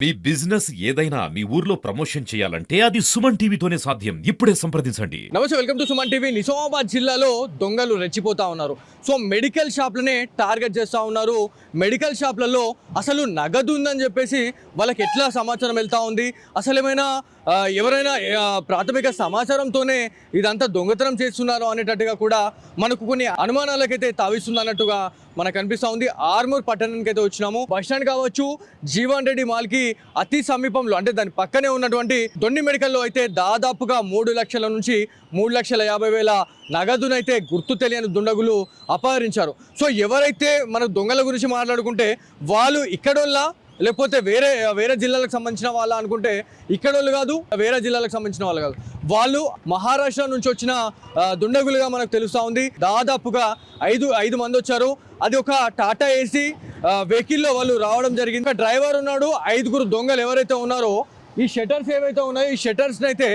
మీ business ఏదైనా మీ ఊర్లో promotion చేయాలంటే అది సుమన్ టీవీతోనే సాధ్యం. ఇప్పుడే సంప్రదించండి. నమస్తే, welcome to Suman TV. Nizamabad జిల్లాలో దొంగలు రెచ్చిపోతా ఉన్నారు. సో మెడికల్ షాప్లనే టార్గెట్ చేస్తూ ఉన్నారు. మెడికల్ షాప్లలో అసలు నగదు ఉందని చెప్పేసి వాళ్ళకి ఎట్లా సమాచారం వెళ్తూ ఉంది, అసలు ఏమైనా ఎవరైనా ప్రాథమిక సమాచారంతోనే ఇదంతా దొంగతనం చేస్తున్నారు అనేటట్టుగా కూడా మనకు కొన్ని అనుమానాలకైతే తావిస్తుంది అన్నట్టుగా మనకు అనిపిస్తూ ఉంది. ఆర్మూర్ పట్టణానికి అయితే వచ్చినాము. బస్టాండ్ కావచ్చు, జీవన్ రెడ్డి మాల్కి అతి సమీపంలో అంటే దాని పక్కనే ఉన్నటువంటి దొన్ని మెడికల్లో అయితే దాదాపుగా 3 లక్షల నుంచి 3,50,000 నగదునైతే గుర్తు తెలియని దుండగులు అపహరించారు. సో ఎవరైతే మన దొంగల గురించి మాట్లాడుకుంటే వాళ్ళు ఇక్కడోళ్ళ లేకపోతే వేరే జిల్లాలకు సంబంధించిన వాళ్ళ అనుకుంటే ఇక్కడోళ్ళు కాదు, వేరే జిల్లాలకు సంబంధించిన వాళ్ళు కాదు, వాళ్ళు మహారాష్ట్ర నుంచి వచ్చిన దుండగులుగా మనకు తెలుస్తూ ఉంది. దాదాపుగా ఐదు మంది వచ్చారు. అది ఒక టాటా ఏసీ వెహికల్లో వాళ్ళు రావడం జరిగింది. డ్రైవర్ ఉన్నాడు. 5గురు దొంగలు ఎవరైతే ఉన్నారో ఈ షట్టర్స్ ఏవైతే ఉన్నాయో ఈ షట్టర్స్ని అయితే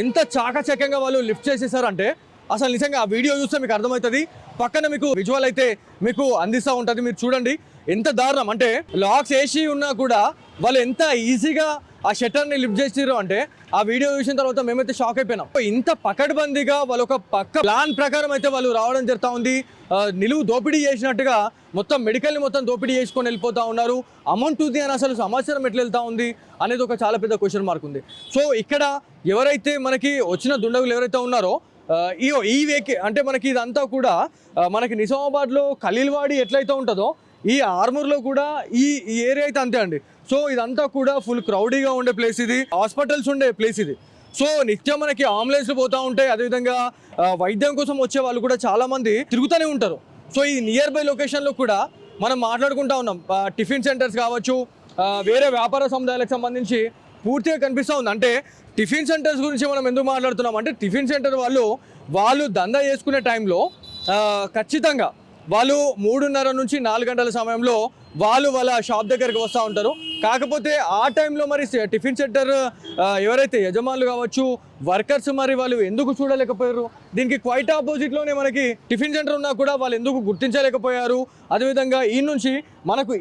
ఎంత చాకచక్యంగా వాళ్ళు లిఫ్ట్ చేసేసారంటే అసలు నిజంగా ఆ వీడియో చూస్తే మీకు అర్థమవుతుంది. పక్కన మీకు విజువల్ అయితే మీకు అందిస్తూ ఉంటుంది, మీరు చూడండి. ఎంత దారుణం అంటే లాక్స్ వేసి ఉన్నా కూడా వాళ్ళు ఎంత ఈజీగా ఆ షట్టర్ని లిఫ్ట్ చేసిర్రు అంటే ఆ వీడియో చూసిన తర్వాత మేమైతే షాక్ అయిపోయినాం. ఇంత పకడ్బందీగా వాళ్ళు ఒక పక్క ప్లాన్ ప్రకారం అయితే వాళ్ళు రావడం జరుగుతూ ఉంది. నిలువు దోపిడీ చేసినట్టుగా మొత్తం మెడికల్ని మొత్తం దోపిడీ చేసుకొని వెళ్ళిపోతూ ఉన్నారు. అమౌంట్ ఉంది అని అసలు సమాచారం ఎట్లా వెళ్తూ ఉంది అనేది ఒక చాలా పెద్ద క్వశ్చన్ మార్క్ ఉంది. సో ఇక్కడ ఎవరైతే మనకి వచ్చిన దుండగులు ఎవరైతే ఉన్నారో ఈ వెహికల్ అంటే మనకి ఇదంతా కూడా మనకి నిజామాబాద్లో ఖలీల్వాడి ఎట్లయితే ఉంటుందో ఈ ఆర్మూర్లో కూడా ఈ ఏరియా అయితే అంతే అండి. సో ఇదంతా కూడా ఫుల్ క్రౌడీగా ఉండే ప్లేస్ ఇది, హాస్పిటల్స్ ఉండే ప్లేస్ ఇది. సో నిత్యం మనకి అంబులెన్స్లు పోతూ ఉంటాయి, అదేవిధంగా వైద్యం కోసం వచ్చే వాళ్ళు కూడా చాలామంది తిరుగుతూనే ఉంటారు. సో ఈ నియర్ బై లొకేషన్లో కూడా మనం మాట్లాడుకుంటా ఉన్నాం. టిఫిన్ సెంటర్స్ కావచ్చు, వేరే వ్యాపార సముదాయాలకు సంబంధించి పూర్తిగా కనిపిస్తూ ఉంది. అంటే టిఫిన్ సెంటర్స్ గురించి మనం ఎందుకు మాట్లాడుతున్నాం అంటే టిఫిన్ సెంటర్ వాళ్ళు దందా చేసుకునే టైంలో ఖచ్చితంగా వాళ్ళు 3:30 నుంచి 4 గంటల సమయంలో వాళ్ళ షాప్ దగ్గరికి వస్తూ ఉంటారు. కాకపోతే ఆ టైంలో మరి టిఫిన్ సెంటర్ ఎవరైతే యజమానులు కావచ్చు, వర్కర్స్ మరి వాళ్ళు ఎందుకు చూడలేకపోయారు? దీనికి క్వైట్ ఆపోజిట్లోనే మనకి టిఫిన్ సెంటర్ ఉన్నా కూడా వాళ్ళు ఎందుకు గుర్తించలేకపోయారు? అదేవిధంగా ఈ నుంచి మనకు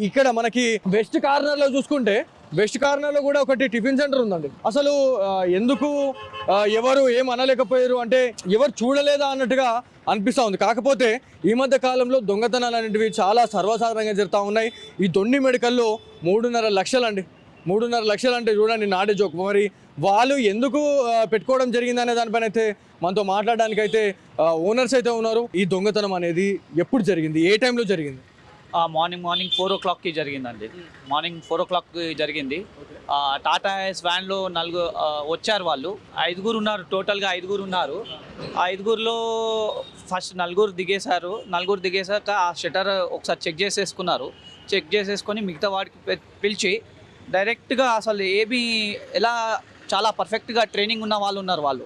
ఇక్కడ మనకి వెస్ట్ కార్నర్లో చూసుకుంటే వెస్ట్ కార్నర్లో కూడా ఒకటి టిఫిన్ సెంటర్ ఉందండి. అసలు ఎందుకు ఎవరు ఏం అనలేకపోయారు అంటే ఎవరు చూడలేదా అన్నట్టుగా అనిపిస్తూ ఉంది. కాకపోతే ఈ మధ్య కాలంలో దొంగతనాలు అనేటివి చాలా సర్వసాధారణంగా జరుగుతూ ఉన్నాయి. ఈ దొన్ని మెడికల్లో 3.5 లక్షలు అండి. 3.5 లక్షలు అంటే చూడండి, నాడే జోక్. మరి వాళ్ళు ఎందుకు పెట్టుకోవడం జరిగింది అనే దానిపైన అయితే మనతో మాట్లాడడానికి అయితే ఓనర్స్ అయితే ఉన్నారు. ఈ దొంగతనం అనేది ఎప్పుడు జరిగింది, ఏ టైంలో జరిగింది? మార్నింగ్ 4 o'clockకి జరిగిందండి. మార్నింగ్ 4 o'clockకి జరిగింది. టాటా ఎస్ వ్యాన్లో వచ్చారు వాళ్ళు. 5గురు ఉన్నారు, టోటల్గా 5గురు ఉన్నారు. ఆ 5గురిలో ఫస్ట్ 4గురు దిగేశారు. 4గురు దిగేశాక ఆ షట్టర్ ఒకసారి చెక్ చేసేసుకొని మిగతా వాడికి పిలిచి డైరెక్ట్గా అసలు ఎలా చాలా పర్ఫెక్ట్గా ట్రైనింగ్ ఉన్న వాళ్ళు ఉన్నారు. వాళ్ళు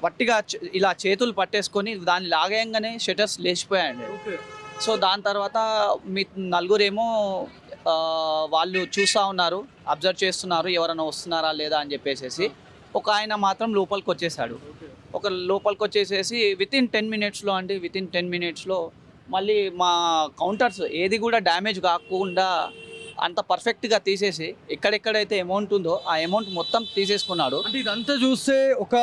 వట్టిగా ఇలా చేతులు పట్టేసుకొని దాన్ని లాగేయంగానే షట్టర్స్ లేచిపోయాయండి. సో దాని తర్వాత మీ 4గురు ఏమో వాళ్ళు చూస్తూ ఉన్నారు, అబ్జర్వ్ చేస్తున్నారు ఎవరైనా వస్తున్నారా లేదా అని చెప్పేసి. ఒక ఆయన మాత్రం లోపలికి వచ్చేసేసి వితిన్ 10 మినిట్స్లో మళ్ళీ మా కౌంటర్స్ ఏది కూడా డ్యామేజ్ కాకుండా అంత పర్ఫెక్ట్గా తీసేసి ఎక్కడెక్కడైతే అమౌంట్ ఉందో ఆ అమౌంట్ మొత్తం తీసేసుకున్నాడు. అంటే ఇదంతా చూస్తే ఒక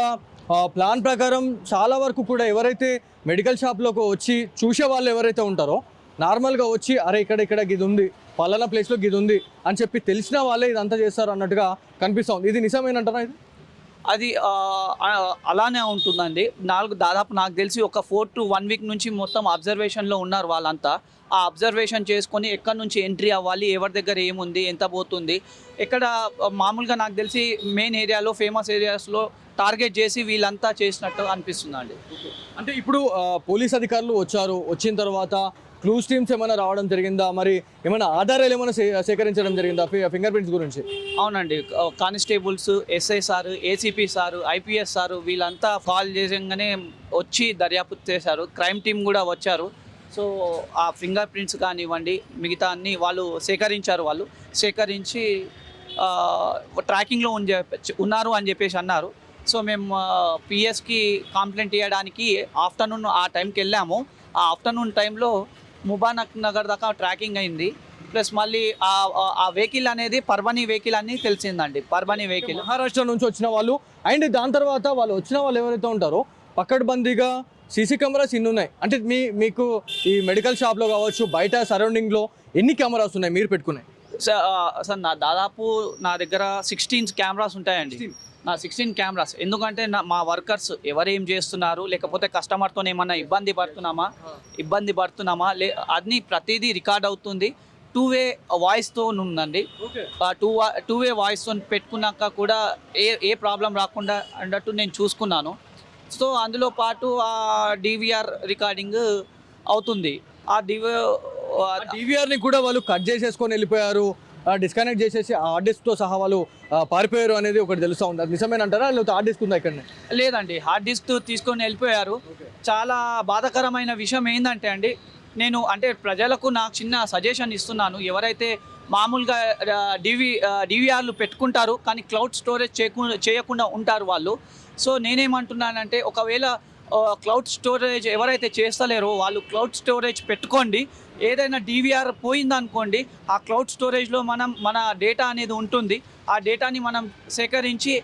ప్లాన్ ప్రకారం చాలా వరకు కూడా ఎవరైతే మెడికల్ షాప్లోకి వచ్చి చూసే వాళ్ళు ఎవరైతే ఉంటారో నార్మల్గా వచ్చి అరే ఇక్కడ గిది ఉంది, పలానా ప్లేస్లో గిది ఉంది అని చెప్పి తెలిసిన వాళ్ళే ఇదంతా చేస్తారు అన్నట్టుగా కనిపిస్తుంది. ఇది నిజమేనంటారా? ఇది అది అలానే ఉంటుందండి. దాదాపు నాకు తెలిసి ఒక 4 to 1 week నుంచి మొత్తం అబ్జర్వేషన్లో ఉన్నారు వాళ్ళంతా. ఆ అబ్జర్వేషన్ చేసుకొని ఎక్కడి నుంచి ఎంట్రీ అవ్వాలి, ఎవరి దగ్గర ఏముంది, ఎంత పోతుంది, ఎక్కడ మామూలుగా నాకు తెలిసి మెయిన్ ఏరియాలో ఫేమస్ ఏరియాస్లో టార్గెట్ చేసి వీళ్ళంతా చేసినట్టు అనిపిస్తుందండి. అంటే ఇప్పుడు పోలీస్ అధికారులు వచ్చిన తర్వాత క్లూస్ టీమ్స్ ఏమైనా రావడం జరిగిందా? మరి ఏమైనా ఆధారాలు ఏమైనా సేకరించడం జరిగిందా ఫింగర్ ప్రింట్స్ గురించి? అవునండి, constables, SI sir, ACP sir, IPS sir వీళ్ళంతా కాల్ చేయంగానే వచ్చి దర్యాప్తు చేశారు. క్రైమ్ టీం కూడా వచ్చారు. సో ఆ ఫింగర్ ప్రింట్స్ కానివ్వండి మిగతా అన్ని వాళ్ళు సేకరించి ట్రాకింగ్లో ఉన్నారు అని చెప్పేసి అన్నారు. సో మేము పిఎస్కి కంప్లైంట్ ఇవ్వడానికి ఆఫ్టర్నూన్ ఆ టైంకి వెళ్ళాము. ఆ ఆఫ్టర్నూన్ టైంలో ముబారక్ నగర్ దాకా ట్రాకింగ్ అయింది. ప్లస్ మళ్ళీ ఆ వెహికల్ అనేది పర్వని వెహికల్ అని తెలిసిందండి. పర్వని వెహికల్ మహారాష్ట్ర నుంచి వచ్చిన వాళ్ళు అండ్ దాని తర్వాత వాళ్ళు వచ్చిన వాళ్ళు ఎవరైతే ఉంటారో పక్కడబందీగా సీసీ కెమెరాస్ ఇన్ని ఉన్నాయి. అంటే మీకు ఈ మెడికల్ షాప్లో కావచ్చు బయట సరౌండింగ్లో ఎన్ని కెమెరాస్ ఉన్నాయి మీరు పెట్టుకున్నాయి? సార్ నా దగ్గర 16 కెమెరాస్ ఉంటాయండి. నా 16 కెమెరాస్. ఎందుకంటే మా వర్కర్స్ ఎవరేం చేస్తున్నారు, లేకపోతే కస్టమర్తో ఏమన్నా ఇబ్బంది పడుతున్నామా అన్ని ప్రతిదీ రికార్డ్ అవుతుంది. 2-way వాయిస్తో ఉందండి. టూ వే వాయిస్తో పెట్టుకున్నాక కూడా ఏ ప్రాబ్లం రాకుండా అన్నట్టు నేను చూసుకున్నాను. సో అందులో పాటు ఆ డివిఆర్ రికార్డింగ్ అవుతుంది. ఆ డివిఆర్ని కూడా వాళ్ళు కట్ చేసేసుకొని వెళ్ళిపోయారు, డిస్కనెక్ట్ చేసేసి ఆ హార్డ్ డిస్క్తో సహా వాళ్ళు పారిపోయారు అనేది ఒకటి తెలుస్తూ ఉంది. అది నిజమేనంటారా లేకపోతే హార్డ్ డిస్క్ ఉందా ఇక్కడనే? లేదండి, హార్డ్ డిస్క్ తీసుకొని వెళ్ళిపోయారు. చాలా బాధాకరమైన విషయం ఏంటంటే అండి, నేను అంటే ప్రజలకు నాకు చిన్న సజెషన్ ఇస్తున్నాను. ఎవరైతే మామూలుగా డివిఆర్లు పెట్టుకుంటారు కానీ క్లౌడ్ స్టోరేజ్ చేయకుండా ఉంటారు వాళ్ళు. సో నేనేమంటున్నానంటే ఒకవేళ క్లౌడ్ స్టోరేజ్ ఎవరైతే చేస్తలేరో వాళ్ళు క్లౌడ్ స్టోరేజ్ పెట్టుకోండి. ఏదైనా డివిఆర్ పోయిందనుకోండి, ఆ క్లౌడ్ స్టోరేజ్లో మన డేటా అనేది ఉంటుంది. ఆ డేటాని మనం సేకరించి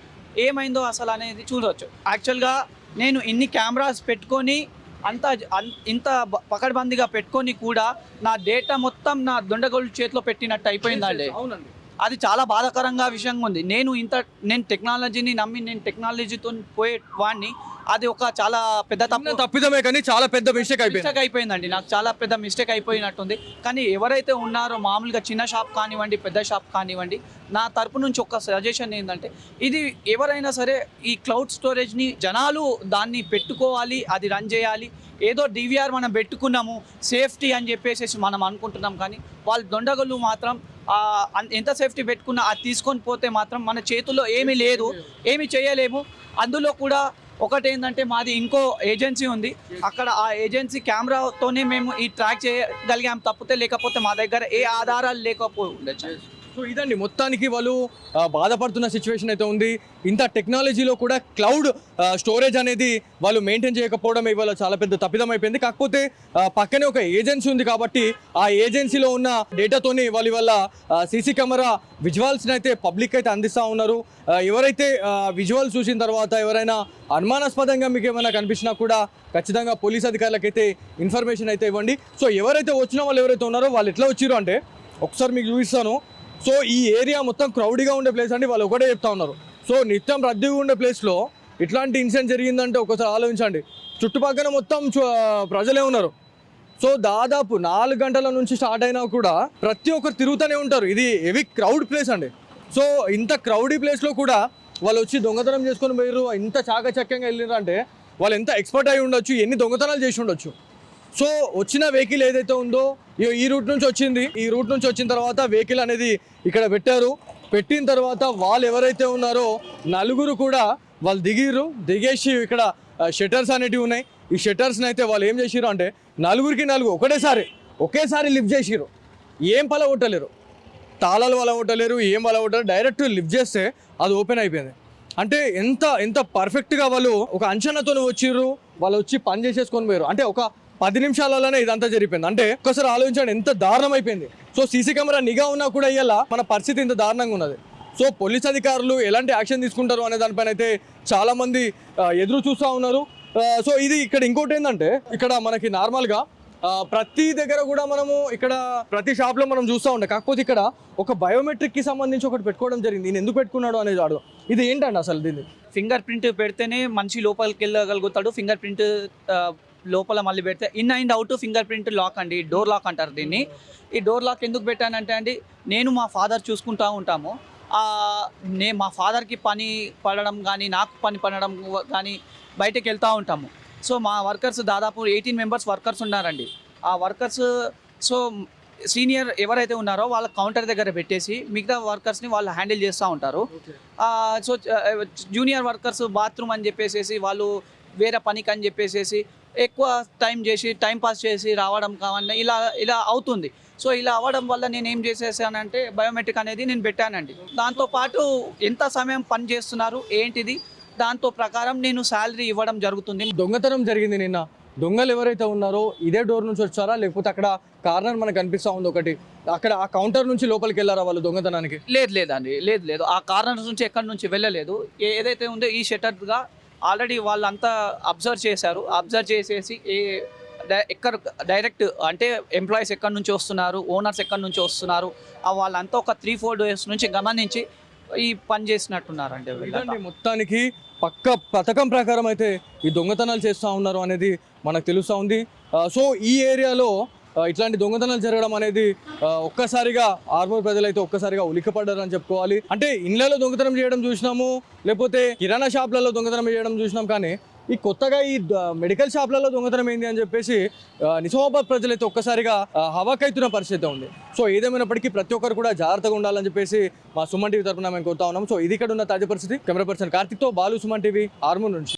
ఏమైందో అసలు అనేది చూడవచ్చు. యాక్చువల్గా నేను ఇన్ని కెమెరాస్ పెట్టుకొని ఇంత పకడ్బందీగా పెట్టుకొని కూడా నా డేటా మొత్తం నా దొండగోళ్ళు చేతిలో పెట్టినట్టు అయిపోయిందండి. అవునండి, అది చాలా బాధాకరంగా విషయంగా ఉంది. నేను టెక్నాలజీని నమ్మి నేను టెక్నాలజీతో పోయే వాడిని. అది ఒక చాలా పెద్ద తప్పిదమే కానీ చాలా పెద్ద మిస్టేక్ అయిపోయిందండి. నాకు చాలా పెద్ద మిస్టేక్ అయిపోయినట్టుంది. కానీ ఎవరైతే ఉన్నారో మామూలుగా చిన్న షాప్ కానివ్వండి, పెద్ద షాప్ కానివ్వండి, నా తరపు నుంచి ఒక సజెషన్ ఏంటంటే ఇది ఎవరైనా సరే ఈ క్లౌడ్ స్టోరేజ్ని జనాలు దాన్ని పెట్టుకోవాలి, అది రన్ చేయాలి. ఏదో డివిఆర్ మనం పెట్టుకున్నాము సేఫ్టీ అని చెప్పేసి మనం అనుకుంటున్నాం, కానీ వాళ్ళ దొండగలు మాత్రం ఎంత సేఫ్టీ పెట్టుకున్నా అది తీసుకొని పోతే మాత్రం మన చేతుల్లో ఏమీ లేదు, ఏమీ చేయలేము. అందులో కూడా ఒకటి ఏంటంటే మాది ఇంకో ఏజెన్సీ ఉంది. అక్కడ ఆ ఏజెన్సీ కెమెరాతోనే మేము ఈ ట్రాక్ చేయగలిగాం తప్పితే, లేకపోతే మా దగ్గర ఏ ఆధారాలు లేకపోయి ఉండొచ్చు. సో ఇదండి మొత్తానికి వాళ్ళు బాధపడుతున్న సిచ్యువేషన్ అయితే ఉంది. ఇంత టెక్నాలజీలో కూడా క్లౌడ్ స్టోరేజ్ అనేది వాళ్ళు మెయింటైన్ చేయకపోవడం ఇవాళ చాలా పెద్ద తప్పిదం అయిపోయింది. కాకపోతే పక్కనే ఒక ఏజెన్సీ ఉంది కాబట్టి ఆ ఏజెన్సీలో ఉన్న డేటాతోని వాళ్ళు ఇవాళ సీసీ కెమెరా విజువల్స్ని అయితే పబ్లిక్ అయితే అందిస్తూ ఉన్నారు. ఎవరైతే విజువల్స్ చూసిన తర్వాత ఎవరైనా అనుమానాస్పదంగా మీకు ఏమైనా కనిపించినా కూడా ఖచ్చితంగా పోలీస్ అధికారులకైతే ఇన్ఫర్మేషన్ అయితే ఇవ్వండి. సో ఎవరైతే వచ్చిన వాళ్ళు ఎవరైతే ఉన్నారో వాళ్ళు ఎట్లా వచ్చారు అంటే ఒకసారి మీకు చూపిస్తాను. సో ఈ ఏరియా మొత్తం క్రౌడీగా ఉండే ప్లేస్ అండి. వాళ్ళు ఒకటే చెప్తా ఉన్నారు. సో నిత్యం రద్దీగా ఉండే ప్లేస్లో ఇట్లాంటి ఇన్సిడెంట్ జరిగిందంటే ఒకసారి ఆలోచించండి. చుట్టుపక్కల మొత్తం ప్రజలే ఉన్నారు. సో దాదాపు 4 గంటల నుంచి స్టార్ట్ అయినా కూడా ప్రతి ఒక్కరు తిరుగుతూనే ఉంటారు. ఇది హెవీ క్రౌడ్ ప్లేస్ అండి. సో ఇంత క్రౌడీ ప్లేస్లో కూడా వాళ్ళు వచ్చి దొంగతనం చేసుకొని పోయారు. ఇంత చాకచక్యంగా వెళ్ళారు అంటే వాళ్ళు ఎంత ఎక్స్పర్ట్ అయి ఉండొచ్చు, ఎన్ని దొంగతనాలు చేసి ఉండొచ్చు. సో వచ్చిన వెహికల్ ఏదైతే ఉందో ఈ రూట్ నుంచి వచ్చింది. ఈ రూట్ నుంచి వచ్చిన తర్వాత వెహికల్ అనేది ఇక్కడ పెట్టారు. పెట్టిన తర్వాత వాళ్ళు ఎవరైతే ఉన్నారో నలుగురు కూడా వాళ్ళు దిగేసి ఇక్కడ షట్టర్స్ అనేటివి ఉన్నాయి. ఈ షట్టర్స్ని అయితే వాళ్ళు ఏం చేసిరు అంటే నలుగురికి ఒకేసారి లిఫ్ట్ చేసిరు. ఏం పలగొట్టలేరు, తాళాలు పలగొట్టలేరు, ఏం పలగొట్టలేరు. డైరెక్ట్ లిఫ్ట్ చేస్తే అది ఓపెన్ అయిపోయింది. అంటే ఎంత పర్ఫెక్ట్గా వాళ్ళు ఒక అంచనాతో వచ్చిర్రు. వాళ్ళు వచ్చి పని చేసేసుకొని పోయారు. అంటే ఒక 10 నిమిషాలలోనే ఇదంతా జరిగిపోయింది. అంటే ఒక్కసారి ఆలోచించండి ఎంత దారుణం అయిపోయింది. సో సీసీ కెమెరా నిఘా ఉన్నా కూడా ఇయ్యాల మన పరిస్థితి ఇంత దారుణంగా ఉన్నది. సో పోలీస్ అధికారులు ఎలాంటి యాక్షన్ తీసుకుంటారు అనే దానిపైన అయితే చాలామంది ఎదురు చూస్తూ ఉన్నారు. సో ఇది ఇక్కడ ఇంకోటి ఏంటంటే ఇక్కడ మనకి నార్మల్గా ప్రతి దగ్గర కూడా మనము ఇక్కడ ప్రతి షాప్లో మనం చూస్తూ ఉంటాం. కాకపోతే ఇక్కడ ఒక బయోమెట్రిక్కి సంబంధించి ఒకటి పెట్టుకోవడం జరిగింది. నేను ఎందుకు పెట్టుకున్నాడు అనేది అడుగు. ఇది ఏంటండి అసలు దీన్ని? ఫింగర్ ప్రింట్ పెడితేనే మనిషి లోపలికి వెళ్ళగలుగుతాడు. ఫింగర్ ప్రింట్ లోపల మళ్ళీ పెడితే in and out finger print lock అండి, డోర్ లాక్ అంటారు దీన్ని. ఈ డోర్ లాక్ ఎందుకు పెట్టానంటే అండి, నేను మా ఫాదర్ చూసుకుంటూ ఉంటాము. మా ఫాదర్కి పని పడడం కానీ నాకు పని పడడం కానీ బయటకు వెళ్తూ ఉంటాము. సో మా వర్కర్స్ దాదాపు 18 మెంబర్స్ వర్కర్స్ ఉన్నారండి. ఆ వర్కర్స్ సో సీనియర్ ఎవరైతే ఉన్నారో వాళ్ళ కౌంటర్ దగ్గర పెట్టేసి మిగతా వర్కర్స్ని వాళ్ళు హ్యాండిల్ చేస్తూ ఉంటారు. సో జూనియర్ వర్కర్స్ బాత్రూమ్ అని చెప్పేసి వాళ్ళు వేరే పనికి అని చెప్పేసి ఎక్కువ టైం పాస్ చేసి రావడం కావాలి ఇలా అవుతుంది. సో ఇలా అవ్వడం వల్ల నేను ఏం చేసేసానంటే బయోమెట్రిక్ అనేది నేను పెట్టానండి. దాంతోపాటు ఎంత సమయం పని చేస్తున్నారు ఏంటిది దాంతో ప్రకారం నేను శాలరీ ఇవ్వడం జరుగుతుంది. దొంగతనం జరిగింది నిన్న. దొంగలు ఎవరైతే ఉన్నారో ఇదే డోర్ నుంచి వచ్చారా, లేకపోతే అక్కడ కార్నర్ మనకు కనిపిస్తూ ఉంది ఒకటి, అక్కడ ఆ కౌంటర్ నుంచి లోపలికి వెళ్ళారా వాళ్ళు దొంగతనానికి? లేదండి లేదు ఆ కార్నర్ నుంచి ఎక్కడి నుంచి వెళ్ళలేదు. ఏదైతే ఉందో ఈ షట్టర్గా ఆల్రెడీ వాళ్ళంతా అబ్జర్వ్ చేశారు. అబ్జర్వ్ చేసేసి ఎక్కడ డైరెక్ట్ అంటే ఎంప్లాయీస్ ఎక్కడి నుంచి వస్తున్నారు, ఓనర్స్ ఎక్కడి నుంచి వస్తున్నారు, వాళ్ళంతా ఒక 3-4 డేస్ నుంచి గమనించి ఈ పని చేసినట్టున్నారంటే ఇదండి మొత్తానికి పక్క పథకం ప్రకారం అయితే ఈ దొంగతనాలు చేస్తూ ఉన్నారు అనేది మనకు తెలుస్తూ ఉంది. సో ఈ ఏరియాలో ఇట్లాంటి దొంగతనాలు జరగడం అనేది ఒక్కసారిగా ఆర్మూర్ ప్రజలైతే ఒక్కసారిగా ఉలిక్కిపడ్డారని చెప్పుకోవాలి. అంటే ఇళ్లలో దొంగతనం చేయడం చూసినాము, లేకపోతే కిరాణా షాప్లలో దొంగతనం చేయడం చూసినాం, కానీ ఈ కొత్తగా ఈ మెడికల్ షాప్లలో దొంగతనం ఏంది అని చెప్పేసి నిజామాబాద్ ప్రజలైతే ఒక్కసారిగా హవాకైతున్న పరిస్థితి ఉంది. సో ఏదేమైనప్పటికీ ప్రతి ఒక్కరు కూడా జాగ్రత్తగా ఉండాలని చెప్పేసి మా సుమన్ టీవీ తరఫున మేము కోరుతా ఉన్నాం. సో ఇది ఇక్కడ ఉన్న తాజా పరిస్థితి. కెమెరా పర్సన్ కార్తిక్తో బాలు, సుమన్ టీవీ, ఆర్మూర్ నుంచి.